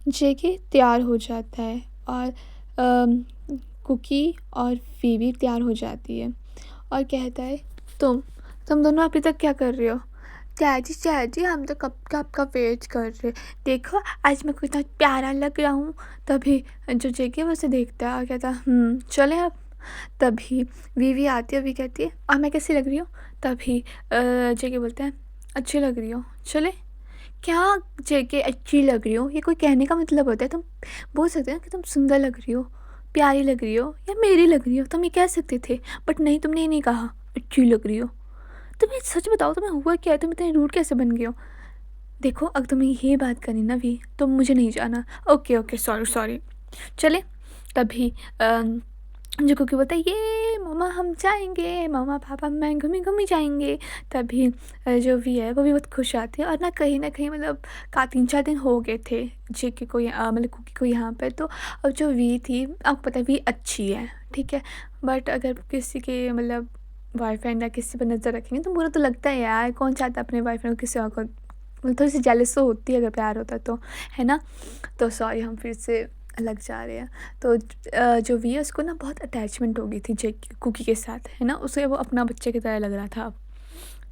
जेके तैयार हो जाता है और कुकी और वी भी तैयार हो जाती है और कहता है, तुम तुम दोनों अभी तक क्या कर रहे हो? डैडी डैडी हम तो कब का आपका वेट कर रहे, देखो आज मैं कितना प्यारा लग रहा हूँ। तभी जो जेके वो उसे देखता है और कहता है, चले अब। तभी वीवी आती है, वी कहती है, और मैं कैसी लग रही हूँ? तभी जेके बोलते हैं, अच्छी लग रही हो, चले। क्या जेके अच्छी लग रही हो ये कोई कहने का मतलब होता है? तुम बोल सकते हो ना कि तुम सुंदर लग रही हो, प्यारी लग रही हो या मेरी लग रही हो, तुम ये कह सकते थे। बट नहीं, तुमने ये नहीं कहा अच्छी लग रही हो। तुम्हें सच बताओ, तुम्हें हुआ क्या है? तुम इतने रूड कैसे बन गए हो? देखो अगर तुम्हें ये बात करनी ना भी तो मुझे नहीं जाना। ओके ओके, सॉरी सॉरी, चले। तभी जो कुकी बोलता है, ये मम्मा हम जाएंगे, मम्मा पापा मैं घूमी घूमी जाएंगे। तभी जो भी है वो भी बहुत खुश आती है और ना कहीं मतलब का 3-4 दिन हो गए थे जेके को मतलब कुकी को यहाँ पे। तो अब जो वी थी, आपको पता है वी अच्छी है, ठीक है। बट अगर किसी के मतलब बॉयफ्रेंड या किसी पर नज़र रखेंगे तो बुरा तो लगता है यार, कौन चाहता है अपने बॉयफ्रेंड को किसी और को, मतलब थोड़ी सी जेलस तो होती है अगर प्यार होता तो, है ना। तो सॉरी हम फिर से लग जा रहे हैं। तो जो वी है उसको ना बहुत अटैचमेंट हो गई थी जेक कुकी के साथ, है ना, उसे वो अपना बच्चे की तरह लग रहा था अब।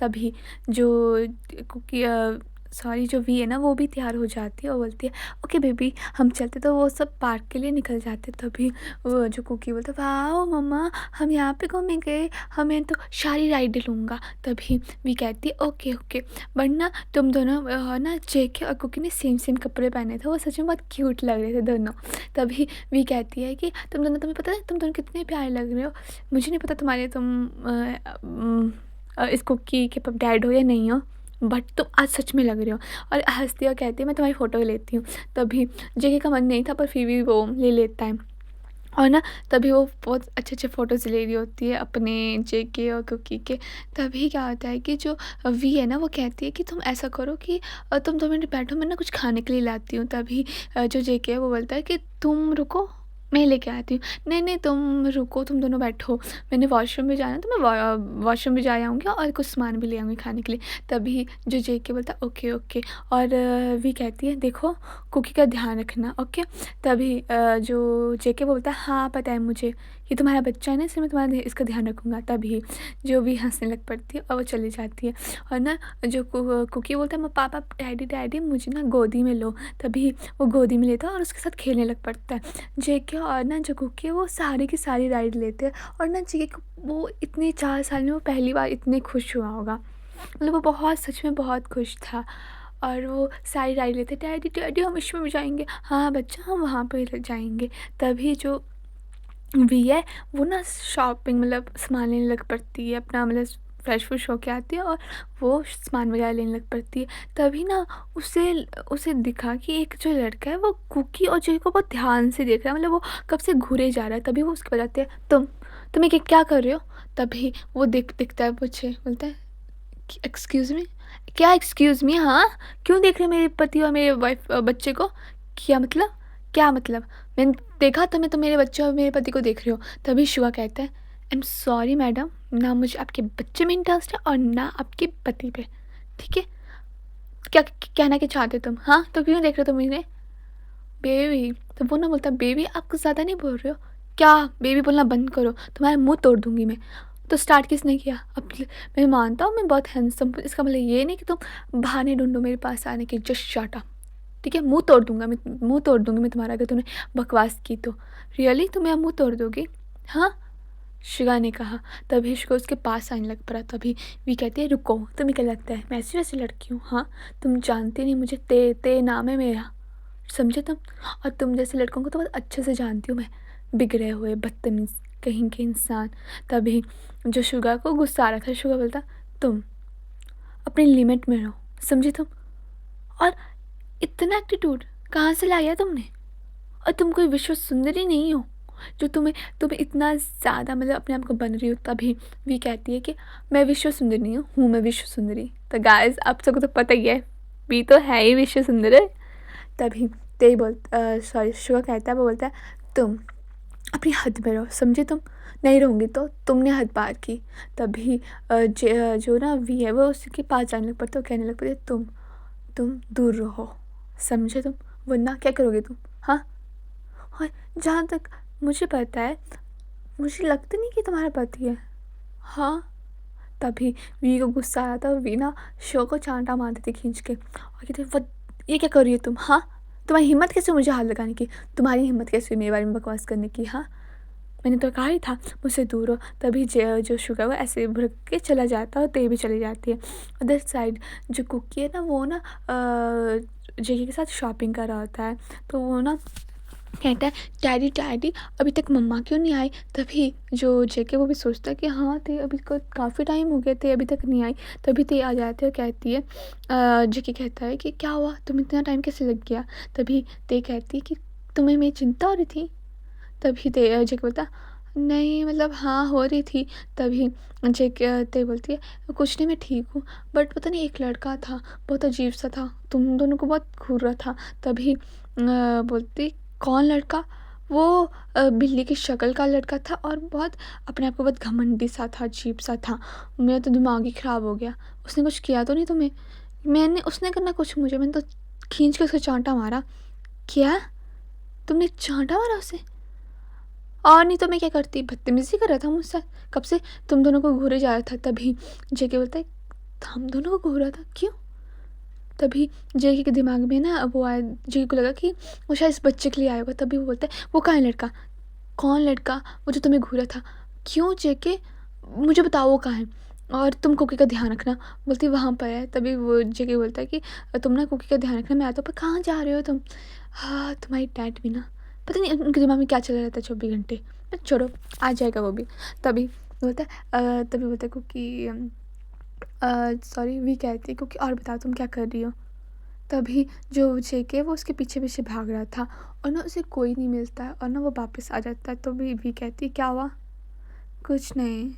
तभी जो कुकी सॉरी जो वी है ना वो भी तैयार हो जाती है और बोलती है, ओके बेबी हम चलते। तो वो सब पार्क के लिए निकल जाते। तभी वो जो कुकी बोलता है, वाह मम्मा हम यहाँ पे घूमेंगे, हमें तो सारी राइड लूँगा। तभी वी कहती है, ओके ओके, वरना तुम दोनों ना जेके और कुकी ने सेम सेम कपड़े पहने थे, वो सच में बहुत क्यूट लग रहे थे दोनों। तभी वी कहती है कि तुम दोनों, तुम्हें पता है तुम दोनों कितने प्यारे लग रहे हो। मुझे नहीं पता तुम्हारे इस कुकी के डैड हो या नहीं हो, बट तुम आज सच में लग रहे हो। और हंसती है और कहती है, मैं तुम्हारी फ़ोटो लेती हूँ। तभी जेके का मन नहीं था पर फिर भी वो ले लेता है। और ना तभी वो बहुत अच्छे अच्छे फ़ोटोज़ ले रही होती है अपने जेके और कुकी के। तभी क्या होता है कि जो वी है ना वो कहती है कि तुम ऐसा करो कि तुम 2 मिनट बैठो, मैं ना कुछ खाने के लिए लाती हूँ। तभी जो जेके है वो बोलता है कि तुम रुको, मैं लेके आती हूँ। नहीं नहीं तुम रुको, तुम दोनों बैठो, मैंने वॉशरूम भी जाना है तो मैं वॉशरूम भी जा आऊँगी और कुछ सामान भी ले आऊँगी खाने के लिए। तभी जो जेके बोलता है, ओके ओके। और वी कहती है, देखो कुकी का ध्यान रखना, ओके। तभी जो जेके बोलता है, हाँ पता है मुझे, ये तुम्हारा बच्चा है ना इसलिए मैं तुम्हारा इसका ध्यान रखूँगा। तभी जो भी हंसने लग पड़ती है और वो चली जाती है। और ना जो कुकी बोलता है, मैं पापा डैडी डैडी मुझे ना गोदी में लो। तभी वो गोदी में लेता है और उसके साथ खेलने लग पड़ता है। जेके और ना जो कुकी है वो सारी की सारी राइड लेते हैं। और ना जेके को वो इतने 4 साल में वो पहली बार इतने खुश हुआ होगा, मतलब वो बहुत सच में बहुत खुश था। और वो सारी राइड लेते, डैडी डैडी हम इसमें भी जाएंगे, हाँ बच्चा हम वहाँ पे जाएंगे। तभी जो वी है वो ना शॉपिंग मतलब सामान लेने लग पड़ती है अपना, मतलब फ्रेश फ्रेश होके आती है और वो सामान वगैरह लेने लग पड़ती है। तभी ना उसे उसे दिखा कि एक जो लड़का है वो कुकी और जेके को बहुत ध्यान से देख रहा है, मतलब वो कब से घूरे जा रहा है। तभी वो उसके बताते हैं, तुम ये क्या कर रहे हो? तभी वो दिखता है, पूछे बोलता है, एक्सक्यूज़ मी, क्या एक्सक्यूज़ मी, हाँ क्यों देख रहे हो मेरे पति और मेरे वाइफ बच्चे को? क्या मतलब, क्या मतलब? मैंने देखा तुम्हें, तो मेरे बच्चे और मेरे पति को देख रहे हो। तभी शुआ कहता है, आई एम सॉरी मैडम, ना मुझे आपके बच्चे में इंटरेस्ट है और ना आपके पति पे, ठीक है। क्या कहना क्या चाहते हो तुम? हाँ तो क्यों देख रहे हो तुम इन्हें? बेबी, तो वो ना बोलता, बेबी आप कुछ ज़्यादा नहीं बोल रहे हो क्या? बेबी बोलना बंद करो, तुम्हारा मुंह तोड़ दूंगी मैं। तो स्टार्ट किसने किया? अब मैं मानता हूँ मैं बहुत हैंडसम, इसका मतलब ये नहीं कि तुम बहाने ढूंढो मेरे पास आने के, जस्ट शट अप, ठीक है। मुंह तोड़ दूंगा मैं, मुंह तोड़ दूंगी मैं तुम्हारा अगर तुमने बकवास की तो। रियली तुम मेरा मुंह तोड़ दोगी? हाँ, शिगा ने कहा। तभी शिगा उसके पास आने लग पड़ा। तभी भी कहती है, रुको, तुम्हें क्या लगता है मैं ऐसी वैसी लड़की हूँ? हाँ, तुम जानती नहीं मुझे, ते नाम है मेरा, समझे तुम? और तुम जैसे लड़कों को तो बहुत अच्छे से जानती हूँ मैं, बिगड़े हुए बदतमीज़ कहीं के इंसान। तभी जो शुगा को गुस्सा आ रहा था, शुगा बोलता, तुम अपनी लिमिट में रहो, समझे तुम? और इतना एटीट्यूड कहाँ से लाया तुमने? और तुम कोई विश्व सुंदरी नहीं हो जो तुम्हें इतना ज़्यादा मतलब अपने आप को बन रही हो। तभी भी कहती है कि मैं विश्व सुंदरी नहीं हूँ मैं विश्व सुंदरी। तो गाइस आप सबको तो पता ही है, भी तो है ही विश्व सुंदर। तभी तेई सॉरी शुगा कहता है, वो बोलता है, तुम अपनी हद में रहो, समझे तुम? नहीं रहूँगी तो तुमने हद पार की। तभी जो ना वी है वो उसके पास जाने लग पड़ता है, कहने लग पड़ता है, तुम दूर रहो, समझे तुम? वरना क्या करोगे तुम? हाँ? और जहाँ तक मुझे पता है, मुझे लगता नहीं कि तुम्हारा पति है। हाँ? तभी वी को गुस्सा आया था और वी ना शो को चांटा मारती थी खींच के और कहती, "वो ये क्या कर रही हो तुम? हाँ? तुम्हारी हिम्मत कैसे हुई मुझे हाथ लगाने की? तुम्हारी हिम्मत कैसे हुई मेरे बारे में बकवास करने की? हाँ? मैंने तो कहा ही था मुझसे दूर हो।" तभी जो शुगर वो ऐसे भड़क के चला जाता है और ते भी चली जाती है। अदर साइड जो कुकी है ना, वो ना जेके के साथ शॉपिंग कर रहा होता है। तो वो ना कहता है, "डैडी डैडी अभी तक मम्मा क्यों नहीं आई?" तभी जो जेके वो भी सोचता है कि हाँ ते अभी को काफ़ी टाइम हो गया, ते अभी तक नहीं आई। तभी ते आ जाती है और कहती है, जेके कहता है कि क्या हुआ, तुम्हें इतना टाइम कैसे लग गया? तभी ते कहती है कि तुम्हें मेरी चिंता हो रही थी? तभी जेके बोलता, नहीं मतलब हाँ हो रही थी। तभी ते बोलती है, कुछ नहीं मैं ठीक हूँ, बट पता नहीं एक लड़का था, बहुत अजीब सा था, तुम दोनों को बहुत घूर रहा था। तभी बोलती, कौन लड़का? वो बिल्ली की शक्ल का लड़का था और बहुत अपने आप को बहुत घमंडी सा था, अजीब सा था। मेरा तो दिमाग ही खराब हो गया। उसने कुछ किया तो नहीं तुम्हें? मैंने उसने करना कुछ मुझे, मैंने तो खींच के उसको चांटा मारा। क्या? तुमने चांटा मारा उसे? और नहीं तो मैं क्या करती, बदतमीज़ी कर रहा था मुझसे, कब से तुम दोनों को घूरे जा रहा था। तभी जेके बोलता है, हम दोनों को घूरा था क्यों? तभी जेके के दिमाग में ना वो आया, जेके को लगा कि वो शायद इस बच्चे के लिए आया होगा। तभी वो बोलता है, वो कहाँ है लड़का? कौन लड़का? वो जो तुम्हें घूरा था? क्यों जेके, मुझे बताओ वो कहाँ है? और तुम कुकी का ध्यान रखना। बोलती वहाँ पर है। तभी वो जेके बोलता है कि तुम ना कुकी का ध्यान रखना, मैं आता हूँ। पर कहाँ जा रहे हो तुम? हाँ तुम्हारी डैड भी ना, पता नहीं उनके दिमाग में क्या चला रहता है 24 घंटे। पर छोड़ो, आ जाएगा वो भी। तभी बोलता है तभी बोलता है कुकी, सॉरी वी कहती है कुकी, और बताओ तुम क्या कर रही हो? तभी जो जेके वो उसके पीछे पीछे भाग रहा था और ना उसे कोई नहीं मिलता है और ना वो वापस आ जाता है। तो भी कहती है, क्या हुआ? कुछ नहीं।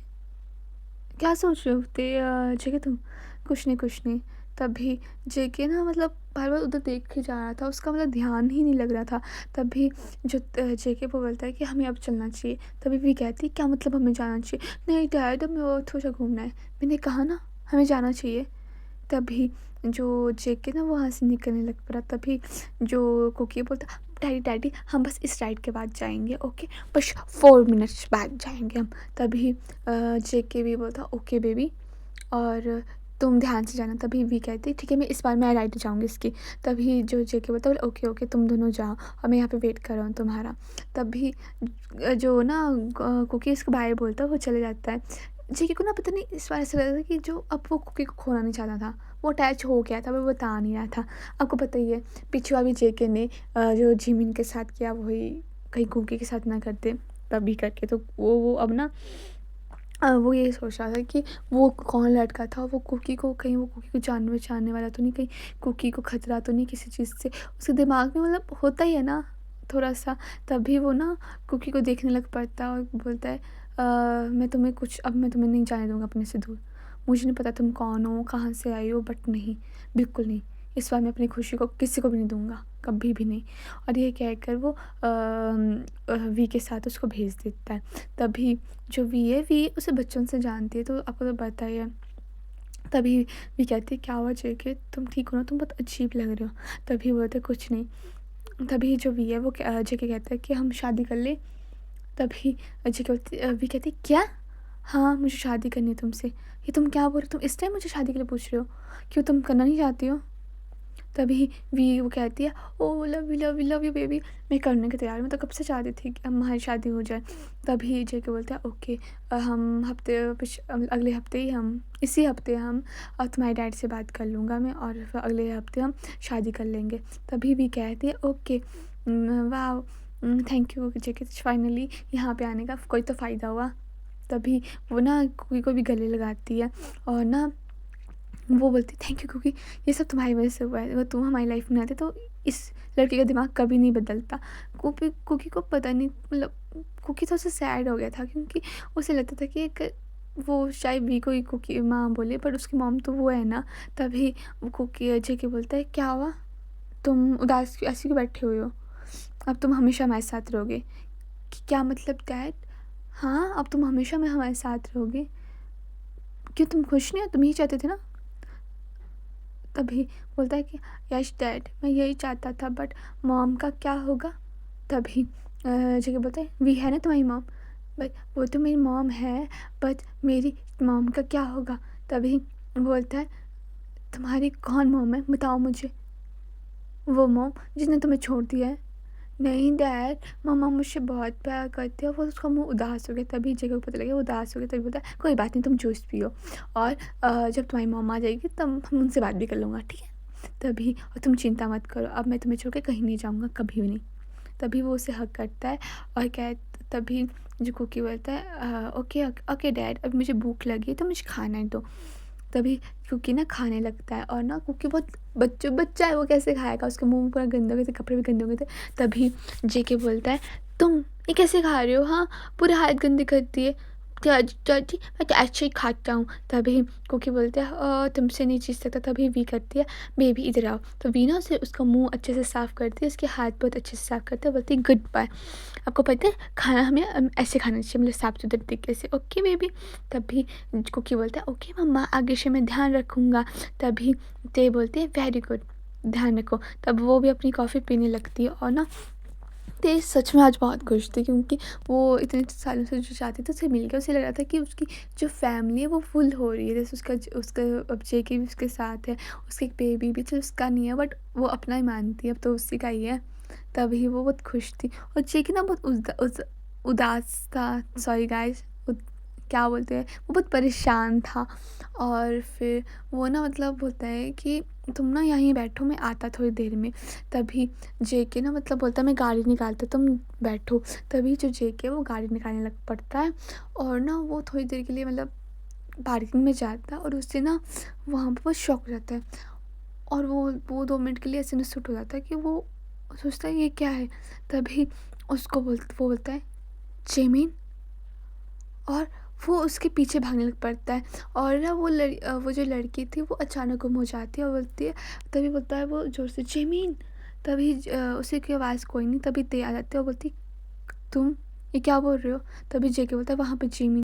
क्या सोच रहे होते जेके तुम? कुछ नहीं कुछ नहीं। तभी जेके ना मतलब बार बार उधर देख के जा रहा था, उसका मतलब ध्यान ही नहीं लग रहा था। तभी जो जेके वो बोलता है कि हमें अब चलना चाहिए। तभी भी कहती है, क्या मतलब हमें जाना चाहिए? नहीं डैड हमें और थोड़ा सा घूमना है। मैंने कहा ना हमें जाना चाहिए। तभी जो जेके ना वहाँ से निकलने लग पड़ा। तभी जो कुकी बोलता, डैडी डैडी हम बस इस राइड के बाद जाएंगे, ओके, बस 4 मिनट्स बाद जाएंगे हम। तभी जेके भी बोलता, ओके बेबी, और तुम ध्यान से जाना। तभी वी कहती, ठीक है मैं इस बार मैं राइड जाऊँगी इसकी। तभी जो जेके बोलता, बोले ओके ओके तुम दोनों जाओ और मैं यहाँ पे वेट कर रहा हूँ तुम्हारा। तभी जो ना कुकी इसके बारे बोलता है, वो चले जाता है। जेके को ना पता नहीं इस बार ऐसा लग रहा था कि जो अब वो कुकी को खोना नहीं चाहता था, वो अटैच हो गया था, वो बता नहीं रहा था। आपको पता ही है पिछुआ भी जेके ने जो जिमिन के साथ किया वही कहीं कुकी के साथ ना करते, तभी करके तो वो अब ना वो ये सोच रहा था कि वो कौन लड़का था, वो कुकी को कहीं वो कुकी को जानने पहचानने वाला तो नहीं, कहीं कुकी को खतरा तो नहीं किसी चीज़ से। उसके दिमाग में मतलब होता ही है ना थोड़ा सा। तभी वो ना कुकी को देखने लग पड़ता है और बोलता है, मैं तुम्हें कुछ अब मैं तुम्हें नहीं जाने दूंगा अपने से दूर। मुझे नहीं पता तुम कौन हो, कहाँ से आई हो, बट नहीं, बिल्कुल नहीं, इस बार मैं अपनी खुशी को किसी को भी नहीं दूंगा, कभी भी नहीं। और ये कहकर वो वी के साथ उसको भेज देता है। तभी जो वी है, वी उसे बचपन से जानती है तो आपको तो पता ही है। तभी वी कहती है, क्या हुआ जेके, तुम ठीक हो ना, तुम बहुत अजीब लग रहे हो। तभी बोलते कुछ नहीं। तभी जो वी है वो जेके कहता है कि हम शादी कर ले। तभी जेके बोलती वी कहती है, क्या? हाँ मुझे शादी करनी है तुमसे। ये तुम क्या बोल रहे हो? तुम इस टाइम मुझे शादी के लिए पूछ रहे हो? क्यों तुम करना नहीं चाहती हो? तभी वी वो कहती है, ओ लव यू बेबी, मैं करने के तैयार हूँ, मैं तो कब से चाहती थी कि हमारी शादी हो जाए। तभी जेके बोलता है, ओके, हम अगले हफ्ते ही हम इसी हफ्ते हम तुम्हारे डैड से बात कर लूँगा मैं और फिर अगले हफ्ते हम शादी कर लेंगे। तभी भी कहती है, ओके, वाह, थैंक यू जेके, फाइनली यहाँ पे आने का कोई तो फ़ायदा हुआ। तभी वो ना कुकी को भी गले लगाती है और ना वो बोलती, थैंक यू क्योंकि ये सब तुम्हारी वजह से हुआ है, अगर तुम हमारी लाइफ में आते तो इस लड़के का दिमाग कभी नहीं बदलता। कुकी को पता नहीं मतलब कुकी थोड़ा सा सैड हो गया था क्योंकि उसे लगता था कि एक वो शायद भी कोई कुकी माँ बोले पर उसकी मॉम तो वो है ना। तभी वो कुकी अजय के बोलता है, क्या हुआ, तुम उदास ऐसे क्यों बैठे हुए हो? अब तुम हमेशा हमारे साथ रहोगे? क्या मतलब डैड? हाँ अब तुम हमेशा में हमारे साथ रहोगे? क्यों तुम खुश नहीं हो? तुम ही चाहते थे ना? तभी बोलता है कि यस डैड, मैं यही चाहता था, बट मॉम का क्या होगा? तभी जेके बोलता है, वी है ना तुम्हारी मॉम, बट वो तो मेरी मॉम है, बट मेरी मॉम का क्या होगा? तभी बोलता है, तुम्हारी कौन मॉम है, बताओ मुझे। वो मॉम जिसने तुम्हें छोड़ दिया है। नहीं डैड, मम्मा मुझसे बहुत प्यार करती है। वो उसका मुंह उदास हो गया। तभी जगह को पता लगा वो उदास हो गया। तभी बोलता है, कोई बात नहीं, तुम जूस पियो, और जब तुम्हारी मम्मा आ जाएगी तब हम उनसे बात भी कर लूँगा, ठीक है? तभी, और तुम चिंता मत करो, अब मैं तुम्हें छोड़ के कहीं नहीं जाऊँगा, कभी भी नहीं। तभी वो उसे हग करता है और तभी जो कुकी बोलता है, ओके ओके डैड, अब मुझे भूख लगी है तो मुझे खाना है दो। तभी कुकी ना खाने लगता है, और ना कुकी बहुत बच्चा है, वो कैसे खाएगा? उसके मुंह में पूरा गंदे हो गए थे, कपड़े भी गंदे हो गए थे। तभी जेके बोलता है, तुम ये कैसे खा रहे हो? हाँ, पूरा हाथ गंदे करती है। चाची मैं तो ऐसे ही खाता हूँ। तभी कुकी बोलता है, तुमसे नहीं चीज सकता। तभी वी करती है, बेबी इधर आओ। तो वी ना उसे उसका मुंह अच्छे से साफ करती है, उसके हाथ बहुत अच्छे से साफ करती है, बोलती है गुड बाय। आपको पता है खाना हमें ऐसे खाना चाहिए, मतलब साफ सुथरे तरीके से, ओके बेबी। तभी कुकी बोलता है, ओके मम्मा, आगे से मैं ध्यान रखूँगा। तभी ते बोलती है, वेरी गुड, ध्यान रखो। तब वो भी अपनी कॉफ़ी पीने लगती है, और ना ते सच में आज बहुत खुश थी, क्योंकि वो इतने सालों से जो चाहती थी उसे मिल गया। उसे लग रहा था कि उसकी जो फैमिली है वो फुल हो रही है, जैसे उसका अब जेके भी उसके साथ है, उसके एक बेबी भी, चलो उसका नहीं है बट वो अपना ही मानती है, अब तो उसी का ही है। तभी वो बहुत खुश थी, और जेके ना बहुत उदास था, सॉरी गाइस, क्या बोलते हैं, वो बहुत परेशान था। और फिर वो ना मतलब बोलता है कि तुम ना यहीं बैठो, मैं आता थोड़ी देर में। तभी जेके ना मतलब बोलता है, मैं गाड़ी निकालता, तुम बैठो। तभी जो जेके है वो गाड़ी निकालने लग पड़ता है, और ना वो थोड़ी देर के लिए मतलब पार्किंग में जाता है, और उससे ना वहाँ पर वो शॉक हो जाता है, और वो 2 मिनट के लिए ऐसे ना सुट हो जाता है कि वो सोचता है ये क्या है। तभी वो बोलता है, जेमिन, और वो उसके पीछे भागने लग पड़ता है, और ना वो जो लड़की थी वो अचानक गुम हो जाती है, और बोलती है, तभी बोलता है वो जोर से, जेमिन। तभी उसी की आवाज़ कोई नहीं, तभी ते आ जाती है और बोलती, तुम ये क्या बोल रहे हो? तभी जेके बोलता है, वहाँ पे जेमिन